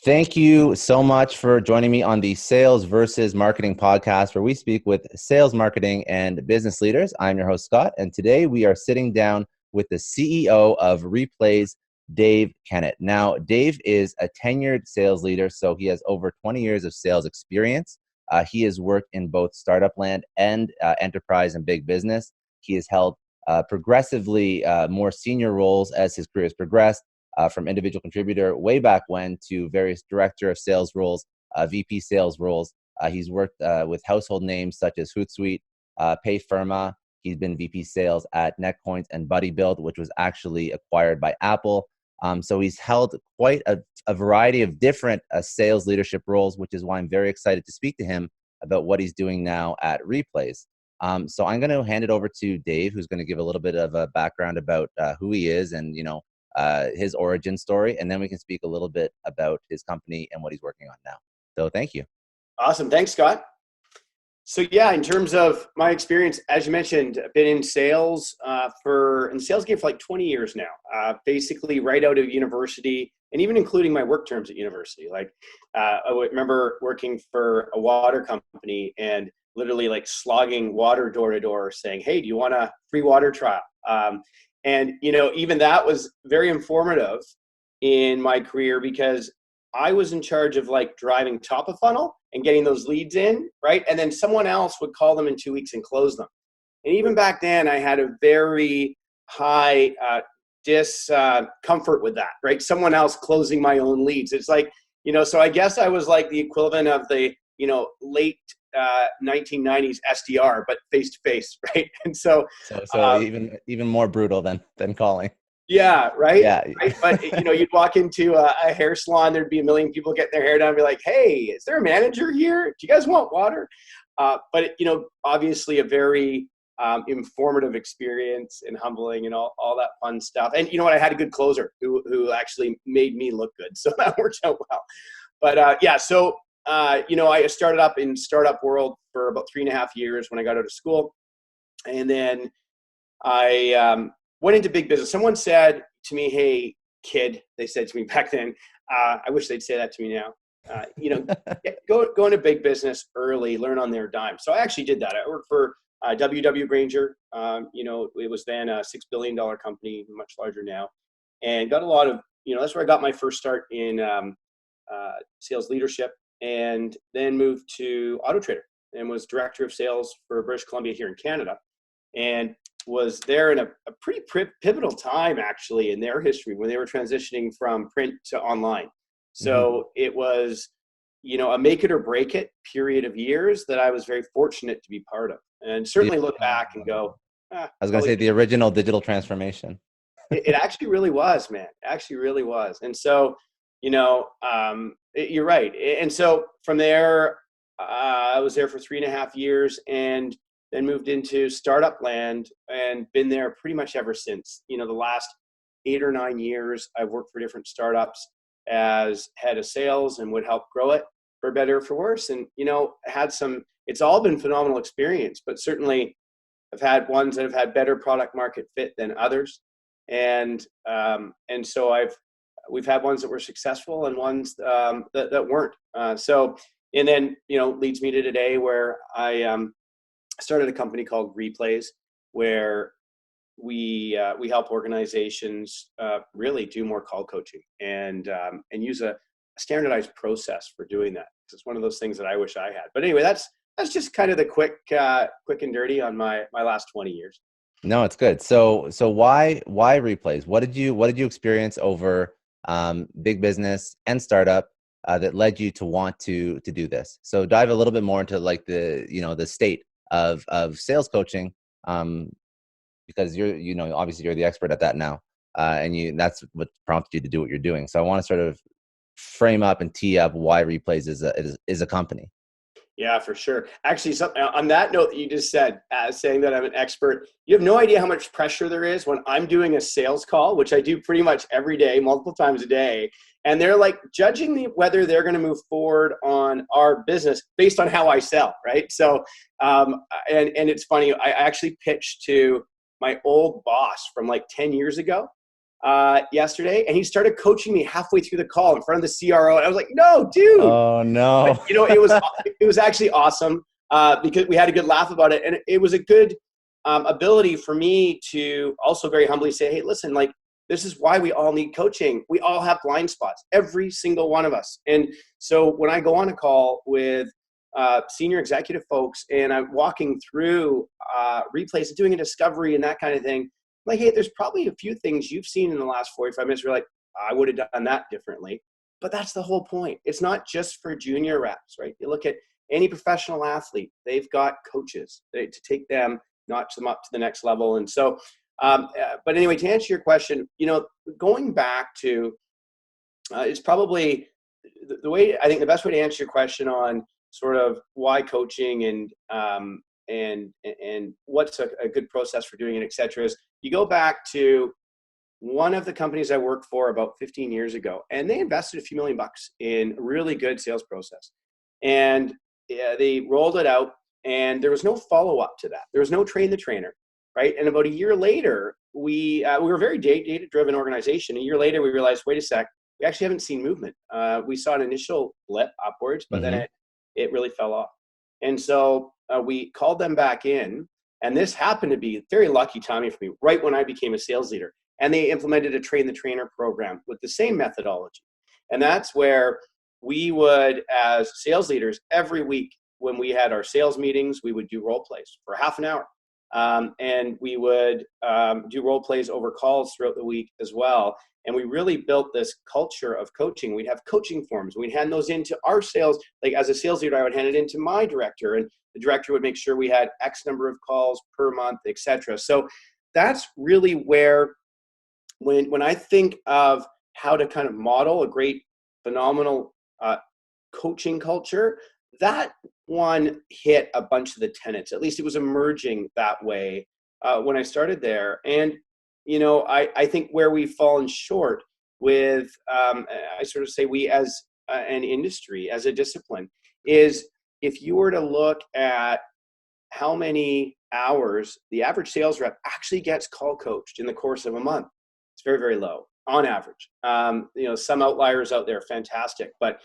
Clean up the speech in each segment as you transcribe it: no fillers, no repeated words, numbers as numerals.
Thank you so much for joining me on the Sales versus Marketing podcast, where we speak with sales, marketing, and business leaders. I'm your host, Scott, and today we are sitting down with the CEO of Replayz, Dave Kennett. Now, Dave is a tenured sales leader, so he has over 20 years of sales experience. He has worked in both startup land and enterprise and big business. He has held progressively more senior roles as his career has progressed. From individual contributor way back when to various director of sales roles, VP sales roles. He's worked with household names such as Hootsuite, Payfirma. He's been VP sales at Netcoins and BuddyBuild, which was actually acquired by Apple. So he's held quite a variety of different sales leadership roles, which is why I'm very excited to speak to him about what he's doing now at Replayz. So I'm going to hand it over to Dave, who's going to give a little bit of a background about who he is and, his origin story, and then we can speak a little bit about his company and what he's working on now. So thank you. Awesome. Thanks, Scott. So yeah, in terms of my experience, as you mentioned, I've been in sales in the sales game for like 20 years now, basically right out of university and even including my work terms at university. I remember working for a water company and literally like slogging water door to door saying, hey, do you want a free water trial? And, even that was very informative in my career because I was in charge of like driving top of funnel and getting those leads in, right? And then someone else would call them in 2 weeks and close them. And even back then I had a very high discomfort with that, right? Someone else closing my own leads. It's like, so I guess I was like the equivalent of the, late 1990s SDR, but face to face, right? And so even more brutal than calling. Yeah, right. Yeah. Right? But you'd walk into a hair salon, there'd be a million people getting their hair done, and be like, "Hey, is there a manager here? Do you guys want water?" But obviously a very informative experience and humbling and all that fun stuff. And you know what? I had a good closer who actually made me look good, so that worked out well. But so. I started up in startup world for about 3.5 years when I got out of school. And then I went into big business. Someone said to me, hey, kid, they said to me back then, I wish they'd say that to me now, go into big business early, learn on their dime. So I actually did that. I worked for W.W. Granger. It was then a $6 billion company, much larger now, and got a lot of, that's where I got my first start in sales leadership. And then moved to Auto Trader and was director of sales for British Columbia here in Canada, and was there in a pretty pivotal time actually in their history when they were transitioning from print to online. So It was, a make it or break it period of years that I was very fortunate to be part of, and certainly look back and go, I was going to say the original digital transformation. It actually really was, man. It actually really was. And so, you're right. And so from there, I was there for 3.5 years and then moved into startup land and been there pretty much ever since. The last 8 or 9 years, I've worked for different startups as head of sales and would help grow it for better or for worse. And, it's all been phenomenal experience, but certainly I've had ones that have had better product market fit than others. And so we've had ones that were successful and ones that weren't. And then, leads me to today where I started a company called Replayz, where we help organizations really do more call coaching and use a standardized process for doing that. It's one of those things that I wish I had. But anyway, that's just kind of the quick and dirty on my last 20 years. No, it's good. So why Replayz? What did you experience over big business and startup that led you to want to do this? So dive a little bit more into like the state of sales coaching, because you're obviously you're the expert at that now, and that's what prompted you to do what you're doing. So I want to sort of frame up and tee up why Replayz is a company. Yeah, for sure. Actually, on that note that you just said, saying that I'm an expert, you have no idea how much pressure there is when I'm doing a sales call, which I do pretty much every day, multiple times a day. And they're like judging whether they're going to move forward on our business based on how I sell, right? So, and it's funny, I actually pitched to my old boss from like 10 years ago. yesterday, and he started coaching me halfway through the call in front of the CRO. And I was like, no, dude. Oh no. But, it was actually awesome because we had a good laugh about it. And it was a good ability for me to also very humbly say, hey, listen, like, this is why we all need coaching. We all have blind spots, every single one of us. And so when I go on a call with senior executive folks and I'm walking through Replayz and doing a discovery and that kind of thing, like, hey, there's probably a few things you've seen in the last 45 minutes where you're like, I would have done that differently. But that's the whole point. It's not just for junior reps, right? You look at any professional athlete, they've got coaches to take them, notch them up to the next level. And so, but anyway, to answer your question, going back to, it's probably the way, I think the best way to answer your question on sort of why coaching and what's a good process for doing it, et cetera, is you go back to one of the companies I worked for about 15 years ago, and they invested a few $1 million in a really good sales process. And they rolled it out, and there was no follow-up to that. There was no train the trainer, right? And about a year later, we were a very data-driven organization. A year later, we realized, wait a sec, we actually haven't seen movement. We saw an initial blip upwards, but then it really fell off. And so we called them back in, and this happened to be very lucky timing for me, right when I became a sales leader. And they implemented a train the trainer program with the same methodology. And that's where we would, as sales leaders, every week when we had our sales meetings, we would do role plays for half an hour. And we would do role plays over calls throughout the week as well. And we really built this culture of coaching. We'd have coaching forms. We'd hand those into our sales. Like, as a sales leader, I would hand it into my director, and the director would make sure we had X number of calls per month, et cetera. So that's really where, when I think of how to kind of model a great, phenomenal coaching culture, that one hit a bunch of the tenets. At least it was emerging that way when I started there. And I think where we've fallen short with, I sort of say we as an industry, as a discipline, is if you were to look at how many hours the average sales rep actually gets call coached in the course of a month, it's very, very low on average. Some outliers out there, fantastic. But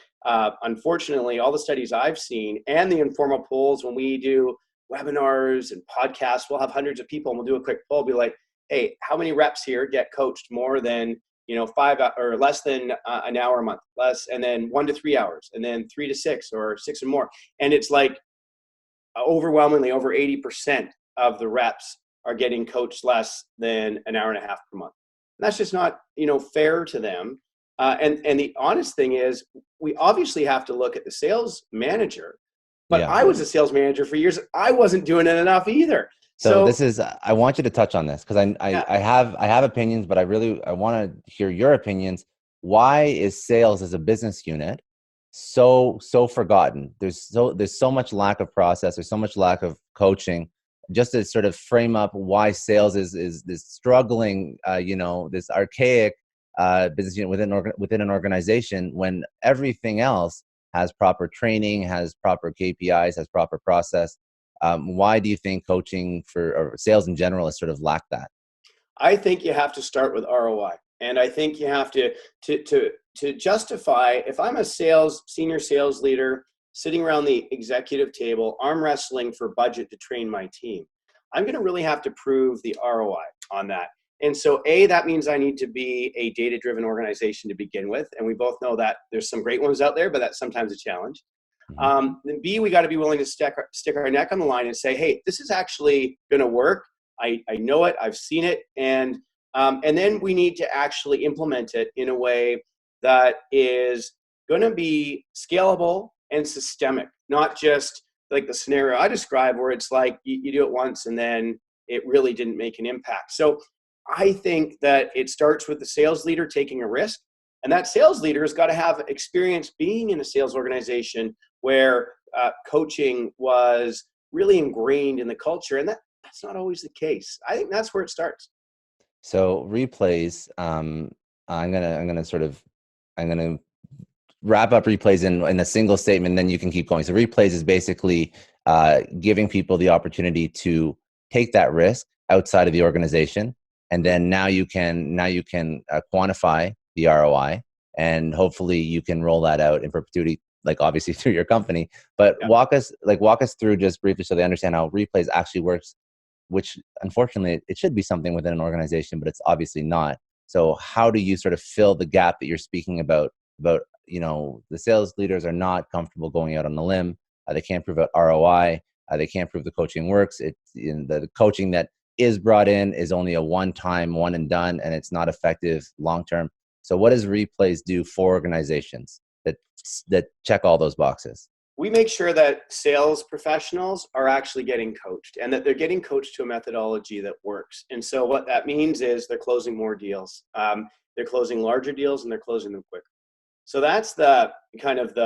unfortunately, all the studies I've seen and the informal polls, when we do webinars and podcasts, we'll have hundreds of people and we'll do a quick poll, be like, hey, how many reps here get coached more than 5 or less than an hour a month, less, and then 1 to 3 hours, and then 3 to 6 or 6 or more. And it's like overwhelmingly over 80% of the reps are getting coached less than an hour and a half per month. And that's just not fair to them. And the honest thing is, we obviously have to look at the sales manager. But I was a sales manager for years. I wasn't doing it enough either. So this is, I want you to touch on this because I have opinions, but I want to hear your opinions. Why is sales as a business unit so forgotten? There's so much lack of process. There's so much lack of coaching. Just to sort of frame up why sales is this struggling, this archaic business unit within an organization, when everything else has proper training, has proper KPIs, has proper process. Why do you think coaching or sales in general has sort of lacked that? I think you have to start with ROI. And I think you have to justify, if I'm a senior sales leader sitting around the executive table, arm wrestling for budget to train my team, I'm going to really have to prove the ROI on that. And so that means I need to be a data-driven organization to begin with. And we both know that there's some great ones out there, but that's sometimes a challenge. Then B, we got to be willing to stick our neck on the line and say, hey, this is actually going to work. I know it. I've seen it. And then we need to actually implement it in a way that is going to be scalable and systemic, not just like the scenario I described where it's like you do it once and then it really didn't make an impact. So I think that it starts with the sales leader taking a risk, and that sales leader has got to have experience being in a sales organization where coaching was really ingrained in the culture, and that's not always the case. I think that's where it starts. So Replayz, I'm gonna wrap up Replayz in a single statement, then you can keep going. So Replayz is basically giving people the opportunity to take that risk outside of the organization And then now you can quantify the ROI, and hopefully you can roll that out in perpetuity, like obviously through your company. But Yeah. walk us through just briefly so they understand how Replayz actually works, which unfortunately it should be something within an organization, but it's obviously not. So how do you sort of fill the gap that you're speaking about, the sales leaders are not comfortable going out on a limb. They can't prove out ROI. They can't prove the coaching works. The coaching that is brought in is only a one-time, one and done, and it's not effective long-term. So what does Replayz do for organizations that check all those boxes? We make sure that sales professionals are actually getting coached, and that they're getting coached to a methodology that works. And so what that means is they're closing more deals. They're closing larger deals, and they're closing them quicker. So that's the kind of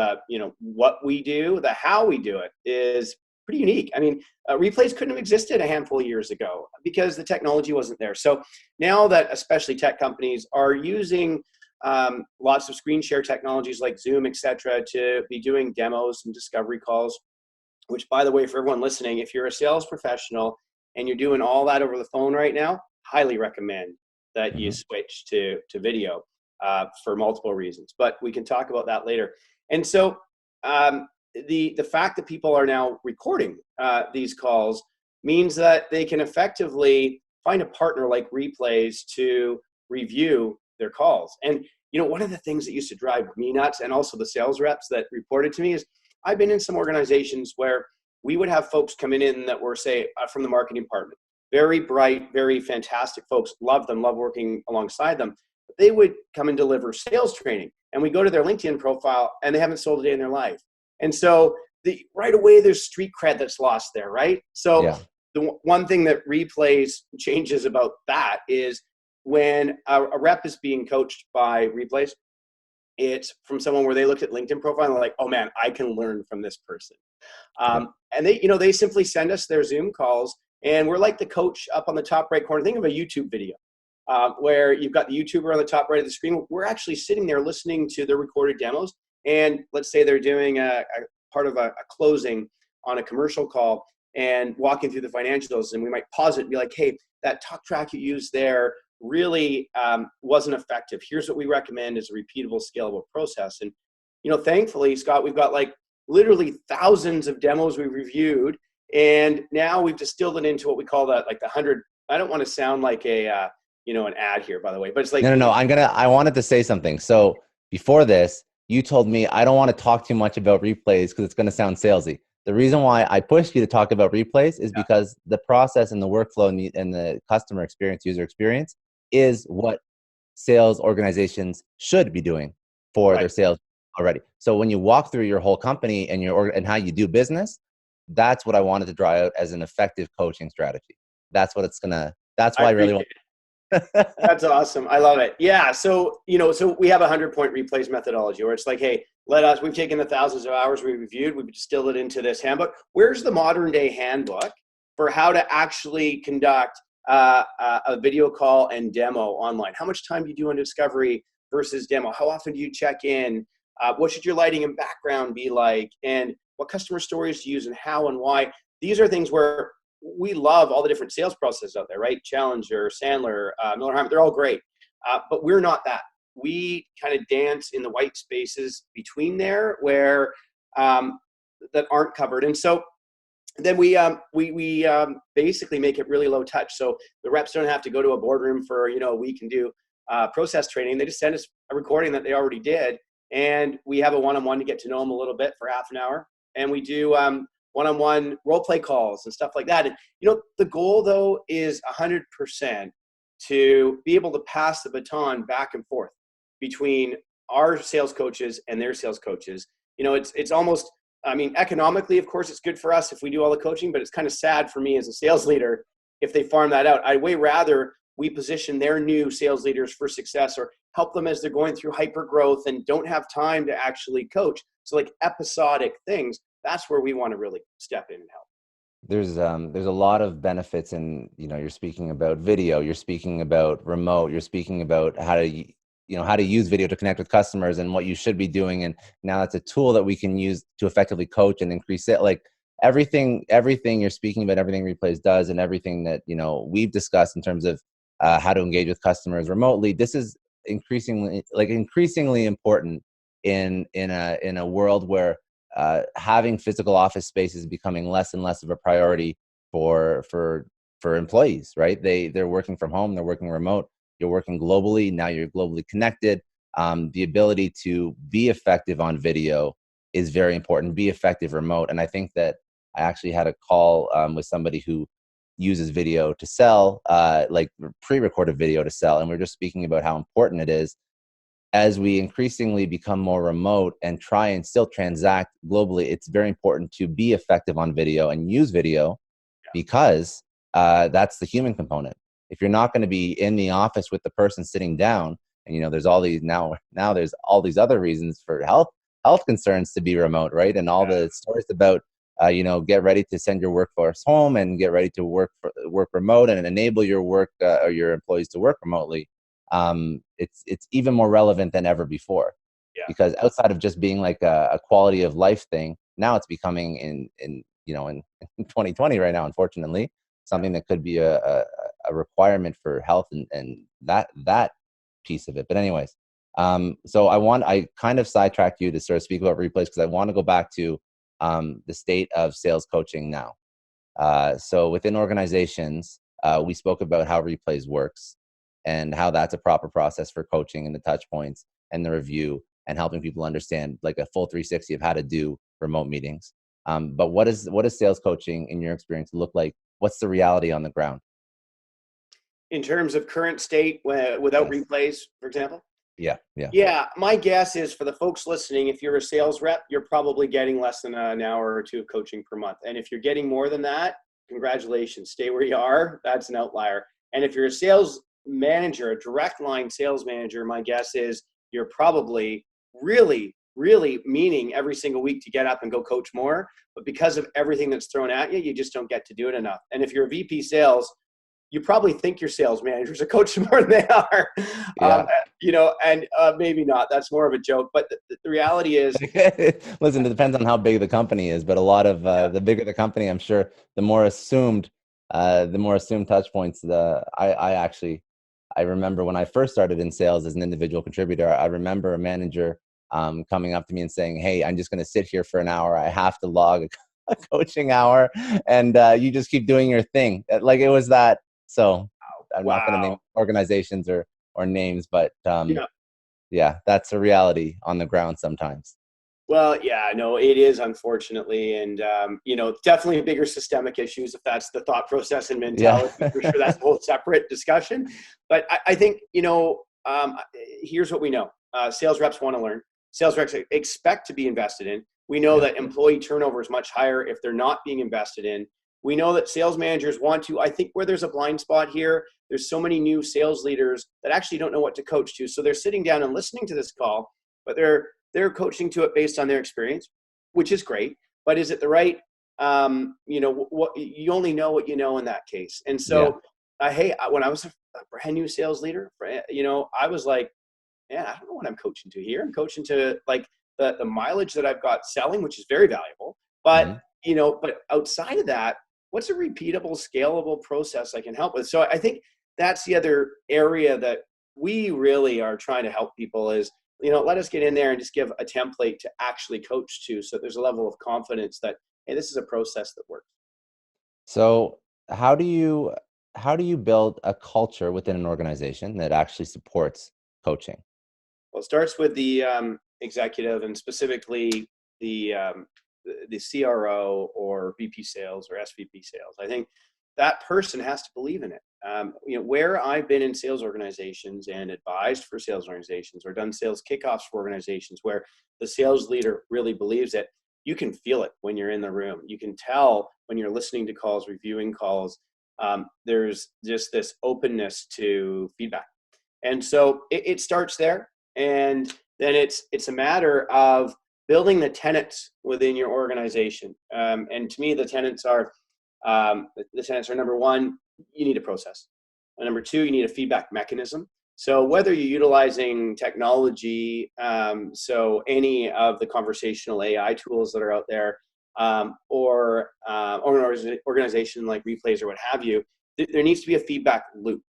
what we do. The how we do it is pretty unique. I mean, Replayz couldn't have existed a handful of years ago because the technology wasn't there. So now that especially tech companies are using lots of screen share technologies like Zoom, et cetera, to be doing demos and discovery calls, which, by the way, for everyone listening, if you're a sales professional and you're doing all that over the phone right now, highly recommend that you switch to video for multiple reasons. But we can talk about that later. And so the fact that people are now recording these calls means that they can effectively find a partner like Replayz to review their calls. And one of the things that used to drive me nuts, and also the sales reps that reported to me, is I've been in some organizations where we would have folks coming in that were, say, from the marketing department, very bright, very fantastic folks, love them, love working alongside them. But they would come and deliver sales training, and we go to their LinkedIn profile and they haven't sold a day in their life. And so right away there's street cred that's lost there, right? So yeah. The one thing that Replayz changes about that is when a rep is being coached by Replayz, it's from someone where they looked at LinkedIn profile and they're like, oh man, I can learn from this person. And they simply send us their Zoom calls, and we're like the coach up on the top right corner. Think of a YouTube video where you've got the YouTuber on the top right of the screen. We're actually sitting there listening to their recorded demos. And let's say they're doing a part of a closing on a commercial call and walking through the financials, and we might pause it and be like, hey, that talk track you used there really wasn't effective. Here's what we recommend as a repeatable, scalable process. And, thankfully, Scott, we've got like literally thousands of demos we've reviewed, and now we've distilled it into what we call the 100. I don't want to sound like an ad here, by the way, but it's like, no. I wanted to say something. So before this, you told me I don't want to talk too much about Replayz because it's going to sound salesy. The reason why I pushed you to talk about Replayz is because the process and the workflow and the customer experience, user experience, is what sales organizations should be doing for their sales already. So when you walk through your whole company and how you do business, that's what I wanted to draw out as an effective coaching strategy. That's what that's why I really want. That's awesome. I love it. Yeah. So, so we have a 100-point Replayz methodology where it's like, hey, we've taken the thousands of hours we reviewed, we've distilled it into this handbook. Where's the modern day handbook for how to actually conduct a video call and demo online? How much time do you do on discovery versus demo? How often do you check in? What should your lighting and background be like? And what customer stories to use and how and why? These are things where we love all the different sales processes out there, right? Challenger, Sandler, Miller Heiman, they're all great. But we're not that. We kind of dance in the white spaces between there where that aren't covered. And so then we basically make it really low touch. So the reps don't have to go to a boardroom for a week and do process training. They just send us a recording that they already did, and we have a one-on-one to get to know them a little bit for half an hour. And we do one-on-one role play calls and stuff like that. And the goal though is 100% to be able to pass the baton back and forth between our sales coaches and their sales coaches. It's almost, economically, of course, it's good for us if we do all the coaching, but it's kind of sad for me as a sales leader if they farm that out. I'd way rather we position their new sales leaders for success or help them as they're going through hyper growth and don't have time to actually coach. So like episodic things, that's where we want to really step in and help. There's a lot of benefits in, you're speaking about video, you're speaking about remote, you're speaking about how to use video to connect with customers and what you should be doing. And now it's a tool that we can use to effectively coach and increase it. Like everything you're speaking about, everything Replayz does and everything that, we've discussed in terms of how to engage with customers remotely. This is increasingly important in a world where having physical office space is becoming less and less of a priority for employees, right? They're working from home, they're working remote, you're working globally, now you're globally connected. The ability to be effective on video is very important, be effective remote. And I think that I actually had a call with somebody who uses video to sell, like pre-recorded video to sell. And we're just speaking about how important it is as we increasingly become more remote and try and still transact globally. It's very important to be effective on video and use video because that's the human component. If you're not going to be in the office with the person sitting down, and there's all these now there's all these other reasons for health concerns to be remote, right? And all the stories about get ready to send your workforce home and get ready to work remote and enable your work or your employees to work remotely. It's even more relevant than ever before, because outside of just being like a quality of life thing, now it's becoming in 2020 right now, unfortunately, something that could be a requirement for health and that piece of it. But anyways, so I kind of sidetracked you to sort of speak about Replayz because I want to go back to the state of sales coaching now. So within organizations, we spoke about how Replayz works and how that's a proper process for coaching and the touch points and the review and helping people understand like a full 360 of how to do remote meetings. But what does sales coaching in your experience look like? What's the reality on the ground? In terms of current state without Replayz, for example? Yeah, my guess is for the folks listening, if you're a sales rep, you're probably getting less than an hour or two of coaching per month. And if you're getting more than that, congratulations, stay where you are. That's an outlier. And if you're a sales manager, a direct line sales manager, my guess is you're probably really meaning every single week to get up and go coach more. But because of everything that's thrown at you, you just don't get to do it enough. And if you're a VP sales, you probably think your sales managers are coaching more than they are, and maybe not. That's more of a joke. But the reality is, listen, it depends on how big the company is. But a lot of the bigger the company, I'm sure, the more assumed touch points. I remember when I first started in sales as an individual contributor, I remember a manager coming up to me and saying, "Hey, I'm just going to sit here for an hour. I have to log a coaching hour, and you just keep doing your thing." Like it was that. So I'm not going to name organizations or names, but that's a reality on the ground sometimes. Well, no, it is, unfortunately. And, definitely bigger systemic issues, if that's the thought process and mentality. For sure, that's a whole separate discussion. But I think, here's what we know. Sales reps want to learn. Sales reps expect to be invested in. We know that employee turnover is much higher if they're not being invested in. We know that sales managers want to. I think where there's a blind spot here, there's so many new sales leaders that actually don't know what to coach to. So they're sitting down and listening to this call, but they're coaching to it based on their experience, which is great. But is it the right? What you only know what you know in that case. And so, when I was a brand new sales leader, I was like, I don't know what I'm coaching to here. I'm coaching to like the mileage that I've got selling, which is very valuable. But but outside of that, what's a repeatable, scalable process I can help with? So I think that's the other area that we really are trying to help people is, let us get in there and just give a template to actually coach to. So there's a level of confidence that, hey, this is a process that works. So how do you build a culture within an organization that actually supports coaching? Well, it starts with the executive and specifically the CRO or VP sales or SVP sales. I think that person has to believe in it. Where I've been in sales organizations and advised for sales organizations or done sales kickoffs for organizations where the sales leader really believes it, you can feel it when you're in the room. You can tell when you're listening to calls, reviewing calls. There's just this openness to feedback. And so it starts there. And then it's a matter of building the tenets within your organization. And to me, the tenets are number one, you need a process. And number two, you need a feedback mechanism. So whether you're utilizing technology, so any of the conversational AI tools that are out there, or an organization like Replayz or what have you, there needs to be a feedback loop.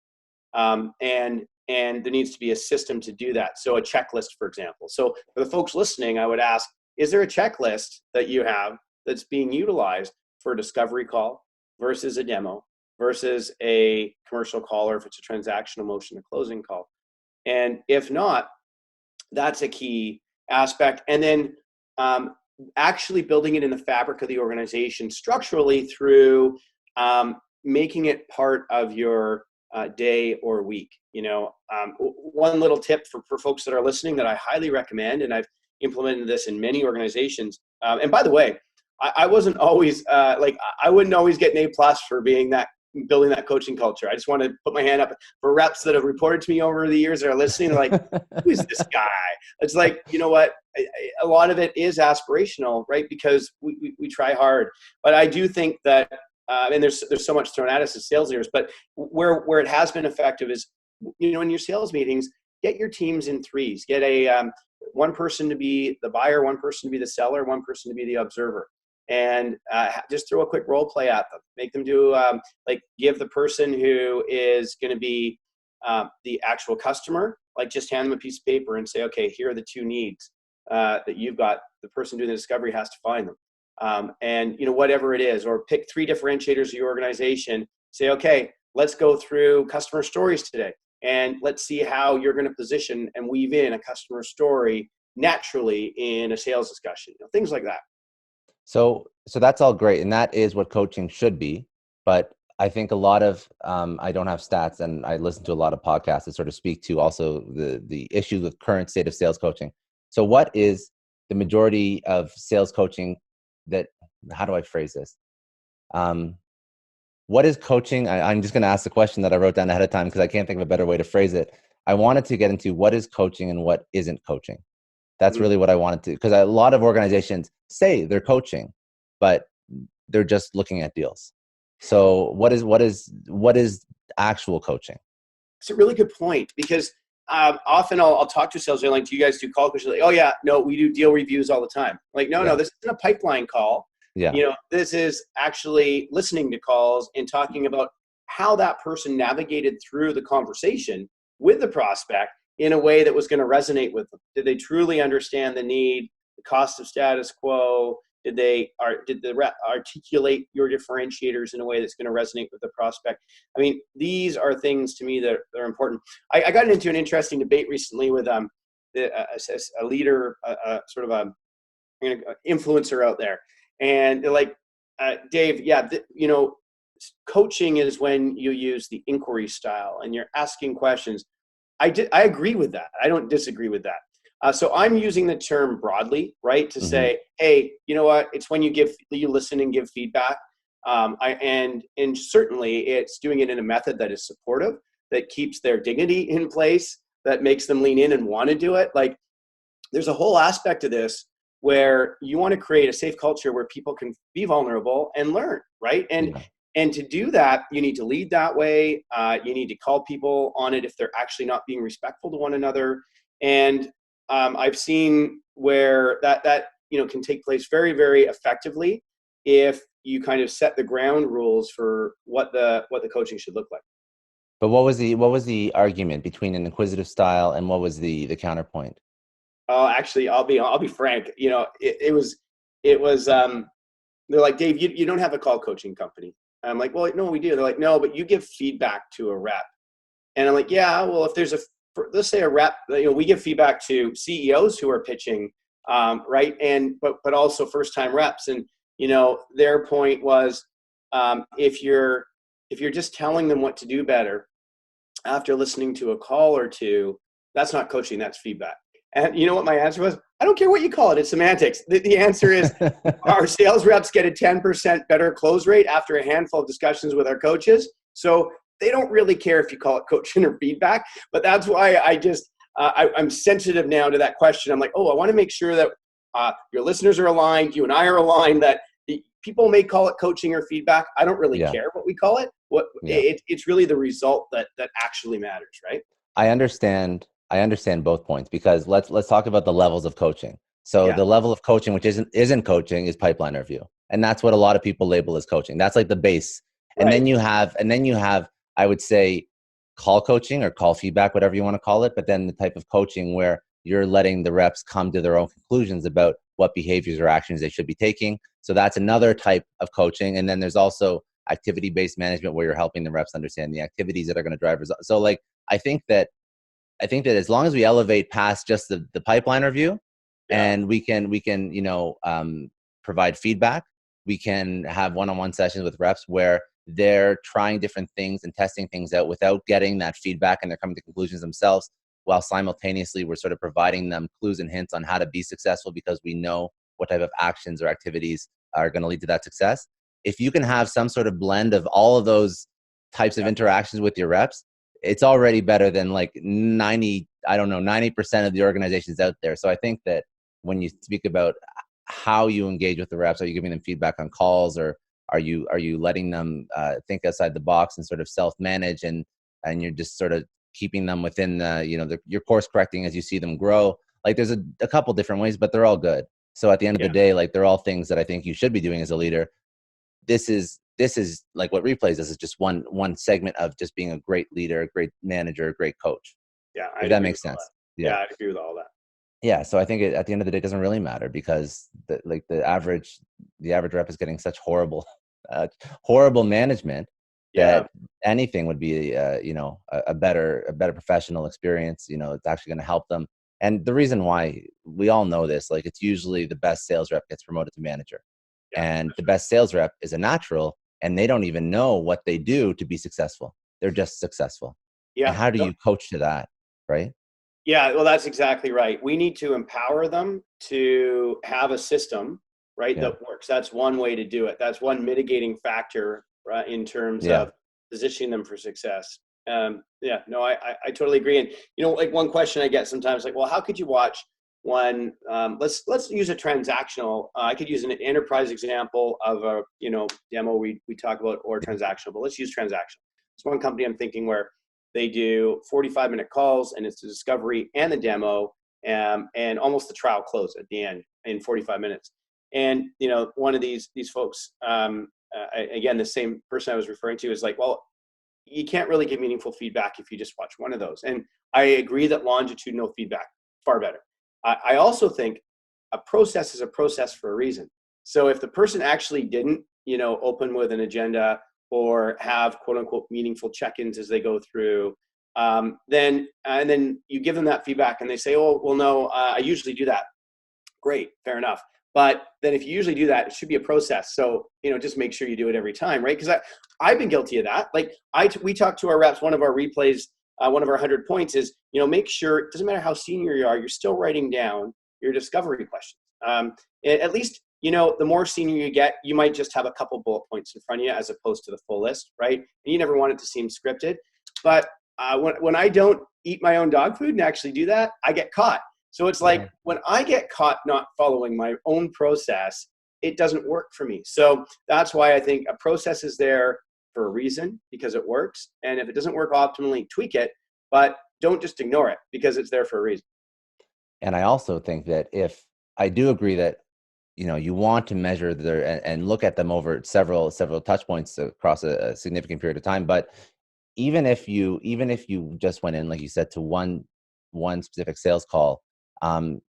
And there needs to be a system to do that. So a checklist, for example. So for the folks listening, I would ask, is there a checklist that you have that's being utilized for a discovery call versus a demo versus a commercial call, or if it's a transactional motion, a closing call? And if not, that's a key aspect. And then actually building it in the fabric of the organization structurally through making it part of your day or week. One little tip for folks that are listening that I highly recommend, and I've implemented this in many organizations. And by the way, I wasn't always I wouldn't always get an A+ for building that coaching culture. I just want to put my hand up for reps that have reported to me over the years that are listening. They're like, who is this guy? It's like, you know what? A lot of it is aspirational, right? Because we try hard. But I do think that, and there's so much thrown at us as sales leaders, but where it has been effective is, in your sales meetings, get your teams in threes. Get one person to be the buyer, one person to be the seller, one person to be the observer. And just throw a quick role play at them. Make them do, give the person who is going to be the actual customer, just hand them a piece of paper and say, okay, here are the two needs that you've got. The person doing the discovery has to find them. And whatever it is, or pick 3 differentiators of your organization. Say, okay, let's go through customer stories today, and let's see how you're going to position and weave in a customer story naturally in a sales discussion. Things like that. So that's all great, and that is what coaching should be. But I think a lot of I don't have stats, and I listen to a lot of podcasts that sort of speak to also the issues with current state of sales coaching. So what is the majority of sales coaching how do I phrase this? What is coaching? I'm just going to ask the question that I wrote down ahead of time because I can't think of a better way to phrase it. I wanted to get into what is coaching and what isn't coaching. That's really what I wanted to, because a lot of organizations say they're coaching, but they're just looking at deals. So what is actual coaching? It's a really good point, because often I'll talk to sales. They're like, do you guys do call coaching? Like, oh yeah, no, we do deal reviews all the time. Like, no, this isn't a pipeline call. Yeah. This is actually listening to calls and talking about how that person navigated through the conversation with the prospect in a way that was going to resonate with them. Did they truly understand the need, the cost of status quo? Did the rep articulate your differentiators in a way that's going to resonate with the prospect? I mean, these are things to me that are important. I got into an interesting debate recently with a leader, sort of a influencer out there, and they're like, Dave, coaching is when you use the inquiry style and you're asking questions. I agree with that. I don't disagree with that. So I'm using the term broadly, right? To say, hey, you know what? It's when you listen and give feedback. And certainly it's doing it in a method that is supportive, that keeps their dignity in place, that makes them lean in and want to do it. Like, there's a whole aspect of this where you want to create a safe culture where people can be vulnerable and learn, right? And to do that, you need to lead that way. You need to call people on it if they're actually not being respectful to one another. And I've seen where that can take place very, very effectively if you kind of set the ground rules for what the coaching should look like. But what was the argument between an inquisitive style and what was the counterpoint? Oh, actually, I'll be frank. It was they're like, Dave, you don't have a call coaching company. I'm like, well, no, we do. They're like, no, but you give feedback to a rep. And I'm like, yeah, well, if there's let's say a rep, we give feedback to CEOs who are pitching, right? And, but also first time reps. And, their point was, if you're just telling them what to do better after listening to a call or two, that's not coaching, that's feedback. And you know what my answer was? I don't care what you call it. It's semantics. The answer is our sales reps get a 10% better close rate after a handful of discussions with our coaches. So they don't really care if you call it coaching or feedback. But that's why I'm sensitive now to that question. I'm like, I want to make sure that your listeners are aligned. You and I are aligned, that people may call it coaching or feedback. I don't really care what we call it. It's really the result that actually matters, right? I understand both points, because let's talk about the levels of coaching. So the level of coaching, which isn't coaching, is pipeline review. And that's what a lot of people label as coaching. That's like the base. And then you have, I would say, call coaching or call feedback, whatever you want to call it, but then the type of coaching where you're letting the reps come to their own conclusions about what behaviors or actions they should be taking. So that's another type of coaching. And then there's also activity-based management where you're helping the reps understand the activities that are going to drive results. So like, I think that as long as we elevate past just the pipeline review, and we can, provide feedback, we can have one-on-one sessions with reps where they're trying different things and testing things out without getting that feedback, and they're coming to conclusions themselves, while simultaneously we're sort of providing them clues and hints on how to be successful because we know what type of actions or activities are going to lead to that success. If you can have some sort of blend of all of those types of interactions with your reps, it's already better than like 90% of the organizations out there. So I think that when you speak about how you engage with the reps, are you giving them feedback on calls, or are you letting them think outside the box and sort of self-manage, and you're just sort of keeping them within you're course correcting as you see them grow? Like there's a couple different ways, but they're all good. So at the end of the day, like they're all things that I think you should be doing as a leader. This is like what Replayz is just one segment of just being a great leader, a great manager, a great coach. Yeah, if that makes sense. Yeah, I agree with all that. Yeah, so I think at the end of the day, it doesn't really matter, because the average rep is getting such horrible management that anything would be a better professional experience. It's actually going to help them. And the reason why, we all know this, like it's usually the best sales rep gets promoted to manager, and the best sales rep is a natural, and they don't even know what they do to be successful. They're just successful. Yeah. And how do you coach to that, right? Yeah, well, that's exactly right. We need to empower them to have a system, right, that works. That's one way to do it. That's one mitigating factor, right, in terms of positioning them for success. I totally agree. And like one question I get sometimes, like, well, how could you watch one? Let's use a transactional. I could use an enterprise example of a demo we talk about, or transactional. But let's use transactional. It's one company I'm thinking where they do 45-minute calls, and it's the discovery and the demo, and almost the trial close at the end in 45 minutes. And one of these folks, again, the same person I was referring to, is like, well, you can't really give meaningful feedback if you just watch one of those. And I agree that longitudinal feedback far better. I also think a process is a process for a reason. So if the person actually didn't, open with an agenda, or have quote unquote meaningful check-ins as they go through, then you give them that feedback and they say, oh, well, no, I usually do that. Great, fair enough. But then if you usually do that, it should be a process. So, just make sure you do it every time, right? Because I've been guilty of that. Like we talk to our reps, one of our Replayz, one of our 100 points is, make sure, it doesn't matter how senior you are, you're still writing down your discovery questions. At least, the more senior you get, you might just have a couple bullet points in front of you as opposed to the full list, right? And you never want it to seem scripted. But when I don't eat my own dog food and actually do that, I get caught. So it's like when I get caught not following my own process, it doesn't work for me. So that's why I think a process is there for a reason, because it works. And if it doesn't work optimally, tweak it, but don't just ignore it because it's there for a reason. And I also think that if I do agree that you want to measure and look at them over several touch points across a significant period of time. But even if you just went in, like you said, to one specific sales call,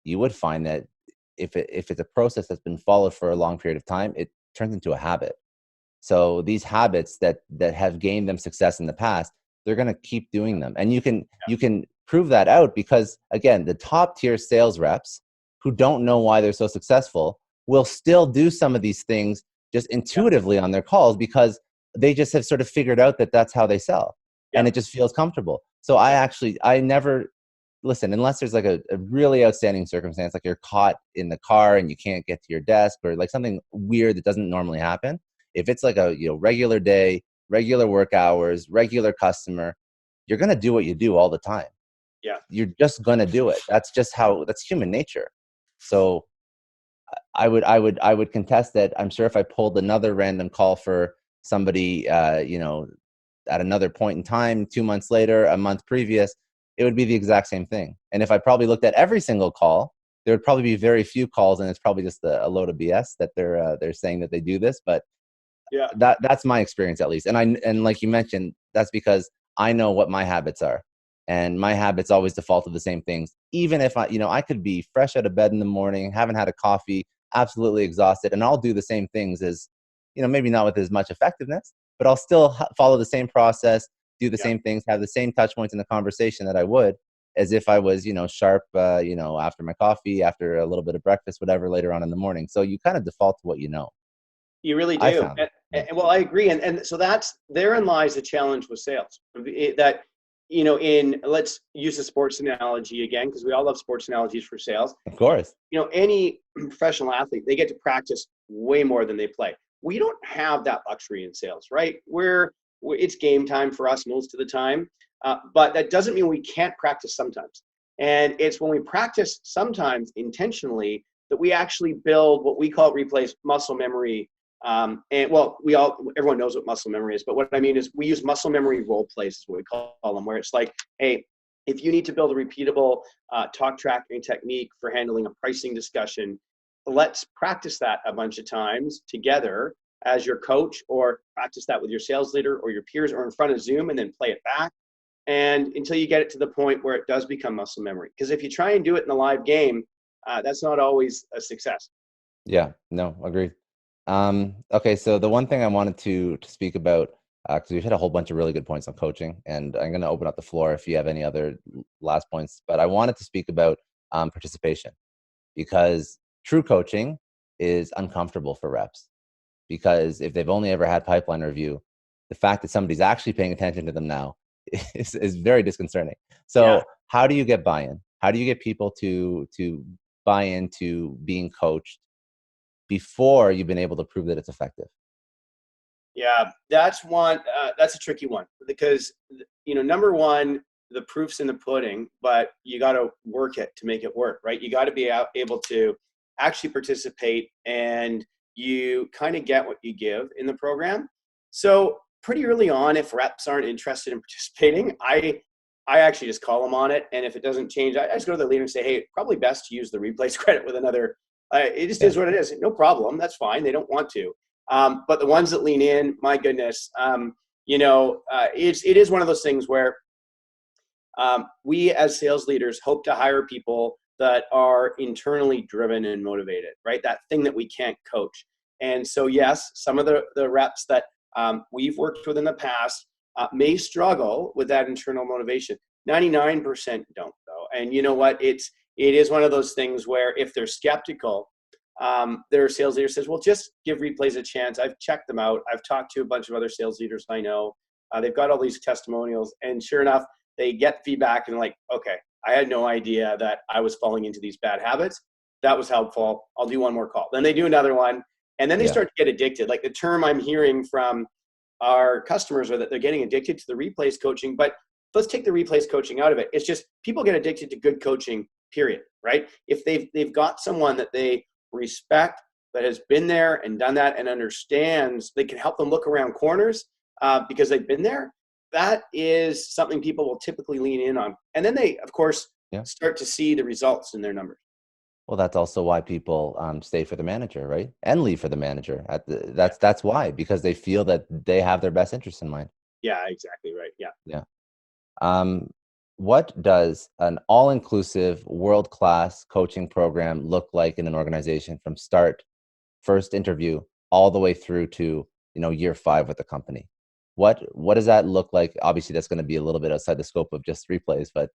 you would find that if it's a process that's been followed for a long period of time, it turns into a habit. So these habits that have gained them success in the past, they're going to keep doing them. And you can prove that out because, again, the top tier sales reps who don't know why they're so successful will still do some of these things just intuitively on their calls because they just have sort of figured out that that's how they sell, and it just feels comfortable. So I never listen, unless there's like a really outstanding circumstance, like you're caught in the car and you can't get to your desk, or like something weird that doesn't normally happen. If it's like a regular day, regular work hours, regular customer, you're going to do what you do all the time. Yeah. You're just going to do it. That's human nature. So I would contest that. I'm sure if I pulled another random call for somebody, at another point in time, 2 months later, a month previous, it would be the exact same thing. And if I probably looked at every single call, there would probably be very few calls, and it's probably just a load of BS that they're saying that they do this. But that's my experience, at least. And like you mentioned, that's because I know what my habits are. And my habits always default to the same things. Even if I could be fresh out of bed in the morning, haven't had a coffee, absolutely exhausted, and I'll do the same things as, maybe not with as much effectiveness, but I'll still follow the same process, do the Yeah. same things, have the same touch points in the conversation that I would as if I was, sharp, after my coffee, after a little bit of breakfast, whatever, later on in the morning. So you kind of default to what you know. You really I do. found. Yeah. Well, I agree. And so therein lies the challenge with sales. That, let's use a sports analogy again, because we all love sports analogies for sales. Of course. Any professional athlete, they get to practice way more than they play. We don't have that luxury in sales, right? It's game time for us most of the time. But that doesn't mean we can't practice sometimes. And it's when we practice sometimes intentionally that we actually build what we call Replayz muscle memory. Everyone knows what muscle memory is, but what I mean is we use muscle memory role plays, is what we call them, where it's like, hey, if you need to build a repeatable talk tracking technique for handling a pricing discussion, let's practice that a bunch of times together as your coach, or practice that with your sales leader or your peers, or in front of Zoom, and then play it back. And until you get it to the point where it does become muscle memory. Because if you try and do it in a live game, that's not always a success. Yeah, no, agreed. Okay, so the one thing I wanted to speak about, because we've hit a whole bunch of really good points on coaching, and I'm going to open up the floor if you have any other last points, but I wanted to speak about participation, because true coaching is uncomfortable for reps, because if they've only ever had pipeline review, the fact that somebody's actually paying attention to them now is very disconcerting. Yeah. So how do you get buy-in? How do you get people to buy into being coached before you've been able to prove that it's effective? Yeah, that's one. That's a tricky one, because number one, the proof's in the pudding, but you got to work it to make it work, right? You got to be able to actually participate, and you kind of get what you give in the program. So pretty early on, if reps aren't interested in participating, I actually just call them on it, and if it doesn't change, I just go to the leader and say, hey, probably best to use the Replayz credit with another. It just Yeah. is what it is. No problem. That's fine. They don't want to. But the ones that lean in, my goodness, it is one of those things where we as sales leaders hope to hire people that are internally driven and motivated, right? That thing that we can't coach. And so, yes, some of the reps that we've worked with in the past may struggle with that internal motivation. 99% don't, though. And you know what? It is one of those things where if they're skeptical, their sales leader says, well, just give Replayz a chance. I've checked them out. I've talked to a bunch of other sales leaders I know. They've got all these testimonials. And sure enough, they get feedback and like, okay, I had no idea that I was falling into these bad habits. That was helpful. I'll do one more call. Then they do another one. And then they start to get addicted. Like the term I'm hearing from our customers are that they're getting addicted to the Replayz coaching. But let's take the Replayz coaching out of it. It's just people get addicted to good coaching, period, right? If they've got someone that they respect, that has been there and done that and understands, they can help them look around corners because they've been there. That is something people will typically lean in on. And then they, of course, start to see the results in their numbers. Well, that's also why people stay for the manager, right? And leave for the manager. That's why, because they feel that they have their best interests in mind. Yeah, exactly right. Yeah. Yeah. What does an all-inclusive, world-class coaching program look like in an organization from first interview, all the way through to year 5 with the company? What does that look like? Obviously, that's going to be a little bit outside the scope of just Replayz, but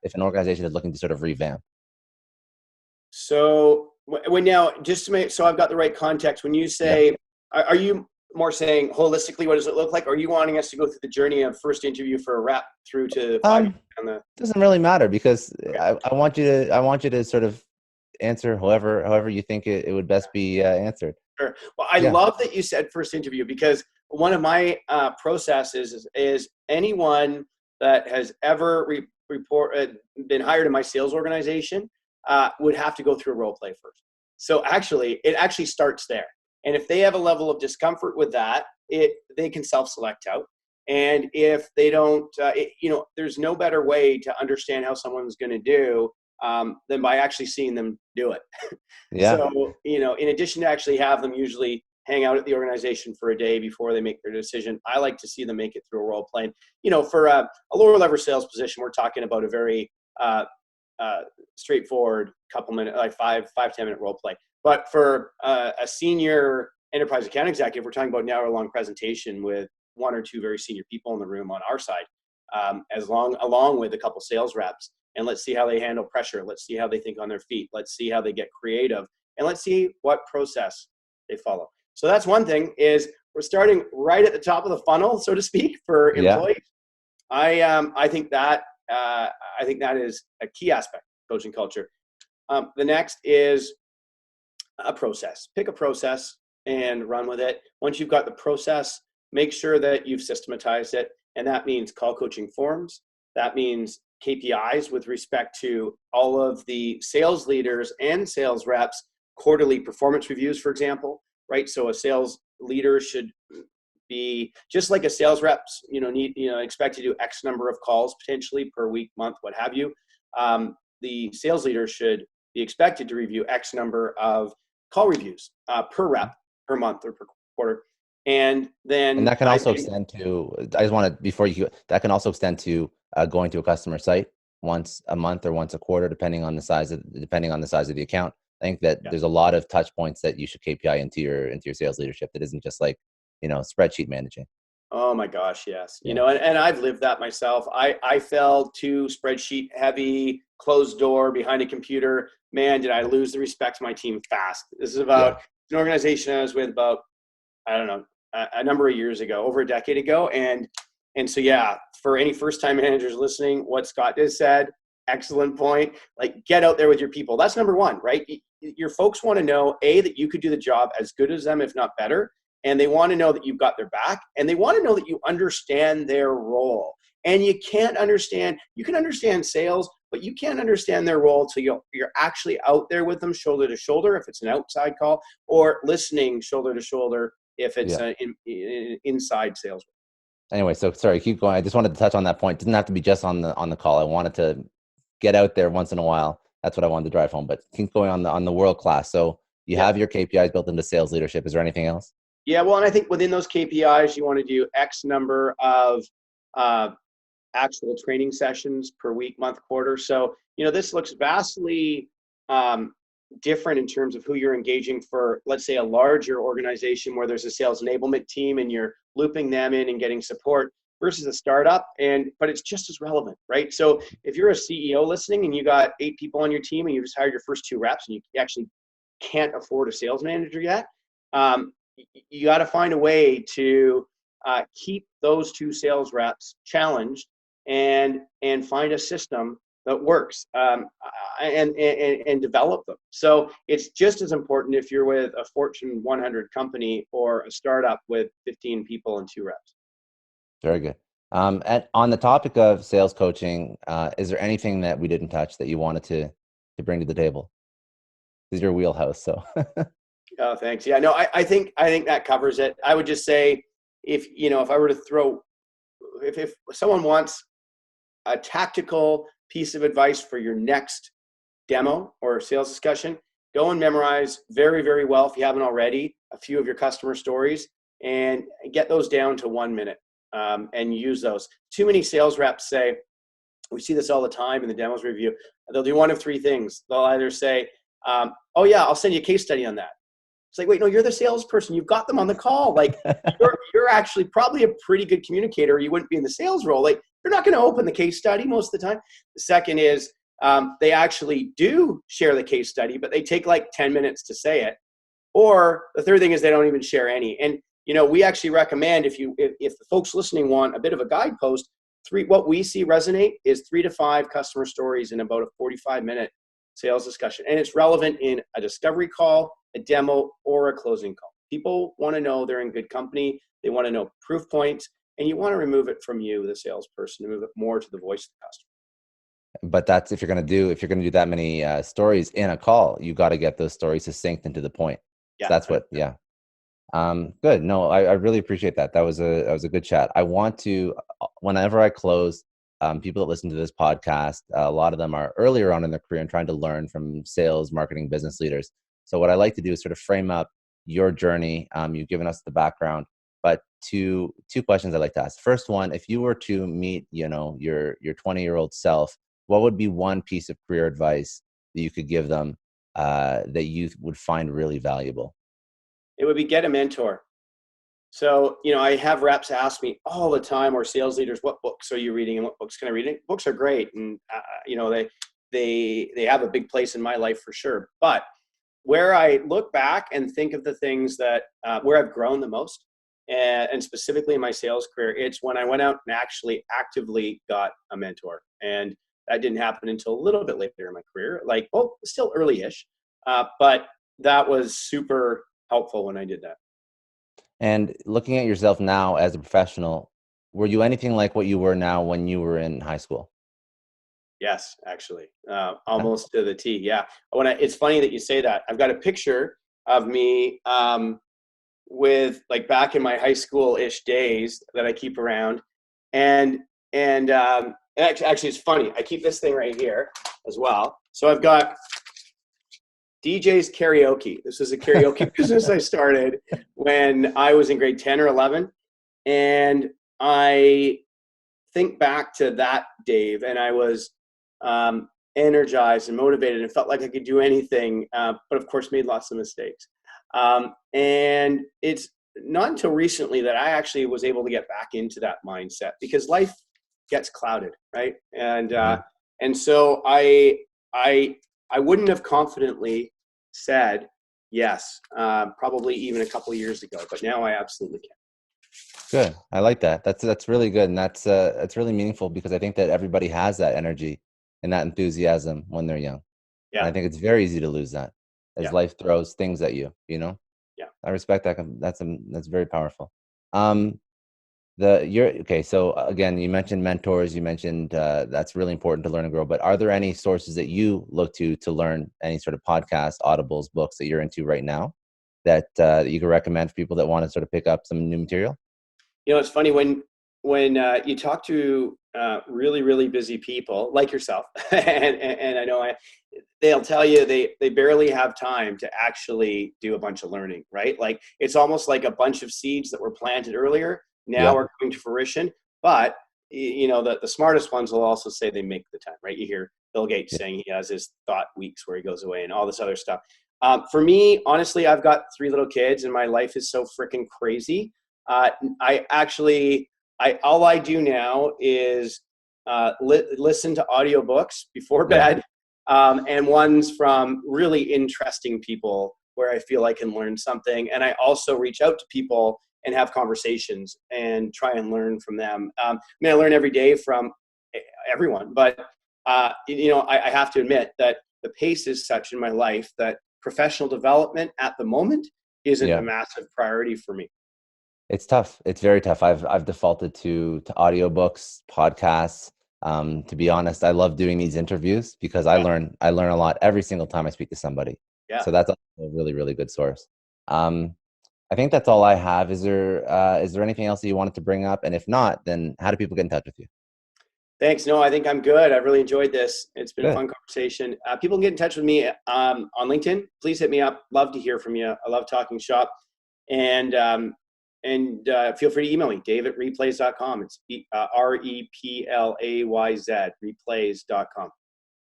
if an organization is looking to sort of revamp. So now, just to make so I've got the right context, when you say, are you more saying holistically, what does it look like? Or are you wanting us to go through the journey of first interview for a rep through to 5 years on the? Doesn't really matter, because I want you to sort of answer however you think it would best be answered. Sure. Well, I love that you said first interview, because one of my processes is anyone that has ever been hired in my sales organization would have to go through a role play first. So it actually starts there. And if they have a level of discomfort with that, they can self-select out. And if they don't, there's no better way to understand how someone's going to do than by actually seeing them do it. Yeah. So, in addition to actually have them usually hang out at the organization for a day before they make their decision. I like to see them make it through a role play. You know, for a lower level sales position, we're talking about a very straightforward couple minute, like 5-10 minute role play. But for a senior enterprise account executive, we're talking about an hour-long presentation with one or two very senior people in the room on our side, along with a couple sales reps. And let's see how they handle pressure. Let's see how they think on their feet. Let's see how they get creative. And let's see what process they follow. So that's one thing, is we're starting right at the top of the funnel, so to speak, for employees. I think that is a key aspect of coaching culture. The next is a process. Pick a process and run with it. Once you've got the process, make sure that you've systematized it. And that means call coaching forms. That means KPIs with respect to all of the sales leaders and sales reps, quarterly performance reviews, for example, right? So a sales leader should be just like a sales reps, expect to do X number of calls potentially per week, month, what have you. The sales leader should be expected to review X number of call reviews per rep, per month, or per quarter. And that can also extend to, that can also extend to going to a customer site once a month or once a quarter, depending on the size of the account. I think that there's a lot of touch points that you should KPI into your sales leadership. That isn't just like, spreadsheet managing. Oh my gosh, yes. Yeah. And I've lived that myself. I fell too spreadsheet heavy, closed door behind a computer. Man, did I lose the respect to my team fast. This is about an organization I was with about, I don't know, a number of years ago, over a decade ago. And so, for any first-time managers listening, what Scott just said, excellent point. Like, get out there with your people. That's number one, right? Your folks want to know, that you could do the job as good as them, if not better. And they want to know that you've got their back. And they want to know that you understand their role. And you can understand sales, but you can't understand their role till you're actually out there with them, shoulder to shoulder, if it's an outside call, or listening shoulder to shoulder, if it's an inside sales. Anyway, so sorry, keep going. I just wanted to touch on that point. It didn't have to be just on the call. I wanted to get out there once in a while. That's what I wanted to drive home. But keep going on the world class. So you have your KPIs built into sales leadership. Is there anything else? Yeah, well, and I think within those KPIs, you want to do X number of actual training sessions per week, month, quarter. So, this looks vastly different in terms of who you're engaging for, let's say, a larger organization where there's a sales enablement team and you're looping them in and getting support, versus a startup. But it's just as relevant, right? So if you're a CEO listening and you got 8 people on your team and you just hired your first 2 reps and you actually can't afford a sales manager yet, you got to find a way to keep those 2 sales reps challenged and find a system that works and develop them. So it's just as important if you're with a Fortune 100 company or a startup with 15 people and 2 reps. Very good. On the topic of sales coaching, is there anything that we didn't touch that you wanted to bring to the table? This is your wheelhouse, so. Oh, thanks. Yeah, no, I think that covers it. I would just say, if I were to throw, if someone wants a tactical piece of advice for your next demo or sales discussion, go and memorize very, very well, if you haven't already, a few of your customer stories and get those down to 1 minute and use those. Too many sales reps say, we see this all the time in the demos review, they'll do one of 3 things. They'll either say, oh yeah, I'll send you a case study on that. It's like, wait, no, you're the salesperson. You've got them on the call. Like, you're actually probably a pretty good communicator. You wouldn't be in the sales role. Like, you're not going to open the case study most of the time. The second is they actually do share the case study, but they take like 10 minutes to say it. Or the third thing is they don't even share any. And, we actually recommend if the folks listening want a bit of a guidepost, what we see resonate is 3 to 5 customer stories in about a 45-minute sales discussion. And it's relevant in a discovery call, a demo, or a closing call. People want to know they're in good company. They want to know proof points, and you want to remove it from you, the salesperson, to move it more to the voice of the customer. But that's if you're going to do that many stories in a call, you got to get those stories succinct and to the point. Yeah, so that's what. Yeah. Good. No, I really appreciate that. That was a good chat. I want to, whenever I close, people that listen to this podcast, a lot of them are earlier on in their career and trying to learn from sales, marketing, business leaders. So what I like to do is sort of frame up your journey. You've given us the background, but two questions I'd like to ask. First one, if you were to meet, your 20-year-old self, what would be one piece of career advice that you could give them that you would find really valuable? It would be get a mentor. So, I have reps ask me all the time, or sales leaders, what books are you reading and what books can I read? Books are great. And, they have a big place in my life for sure. But where I look back and think of the things that, where I've grown the most, and specifically in my sales career, it's when I went out and actually actively got a mentor. And that didn't happen until a little bit later in my career, still early-ish. But that was super helpful when I did that. And looking at yourself now as a professional, were you anything like what you were now when you were in high school? Yes, actually, Yeah. almost to the T. Yeah. It's funny that you say that. I've got a picture of me with back in my high school-ish days that I keep around, and actually, it's funny. I keep this thing right here as well. So I've got DJ's Karaoke. This is a karaoke business I started when I was in grade 10 or 11, and I think back to that, Dave, and I was energized and motivated and felt like I could do anything, but of course made lots of mistakes. And it's not until recently that I actually was able to get back into that mindset, because life gets clouded, right? Mhm. And so I wouldn't have confidently said yes, probably even a couple of years ago, but now I absolutely can. Good. I like that. That's really good, and that's really meaningful, because I think that everybody has that energy and that enthusiasm when they're young, and Yeah, I think it's very easy to lose that as yeah, life throws things at you. yeah. I respect that. That's very powerful. Um, you're okay. So again, you mentioned mentors. You mentioned that's really important to learn and grow. But are there any sources that you look to learn, any sort of podcasts, audibles, books that you're into right now that you can recommend for people that want to sort of pick up some new material? It's funny when you talk to really really busy people like yourself, and I know they'll tell you they barely have time to actually do a bunch of learning, right? Like it's almost like a bunch of seeds that were planted earlier now Yeah. are coming to fruition. But the smartest ones will also say they make the time, right? You hear Bill Gates Yeah. saying he has his thought weeks where he goes away and all this other stuff. For me, honestly, I've got 3 little kids and my life is so freaking crazy. uh, I actually, all I do now is listen to audiobooks before Yeah. bed, and ones from really interesting people where I feel I can learn something. And I also reach out to people and have conversations and try and learn from them. I learn every day from everyone, but I have to admit that the pace is such in my life that professional development at the moment isn't a Yeah. massive priority for me. It's tough. It's very tough. I've defaulted to audiobooks, podcasts. To be honest, I love doing these interviews because Yeah, I learn a lot every single time I speak to somebody. yeah. So that's a really, really good source. Um, I think that's all I have. Is there anything else that you wanted to bring up? And if not, then how do people get in touch with you? Thanks. No, I think I'm good. I really enjoyed this. It's been a Good. fun conversation. People can get in touch with me on LinkedIn. Please hit me up. Love to hear from you. I love talking shop. And feel free to email me, dave@replayz.com. It's REPLAYZ, replayz.com.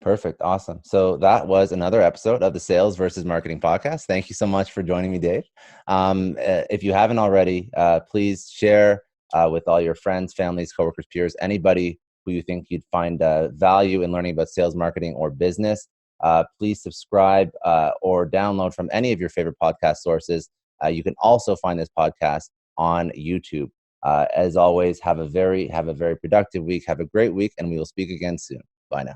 Perfect. Awesome. So that was another episode of the Sales versus Marketing Podcast. Thank you so much for joining me, Dave. If you haven't already, please share with all your friends, families, coworkers, peers, anybody who you think you'd find value in learning about sales, marketing, or business. Please subscribe or download from any of your favorite podcast sources. You can also find this podcast on YouTube. As always, have a very productive week. Have a great week, and we will speak again soon. Bye now.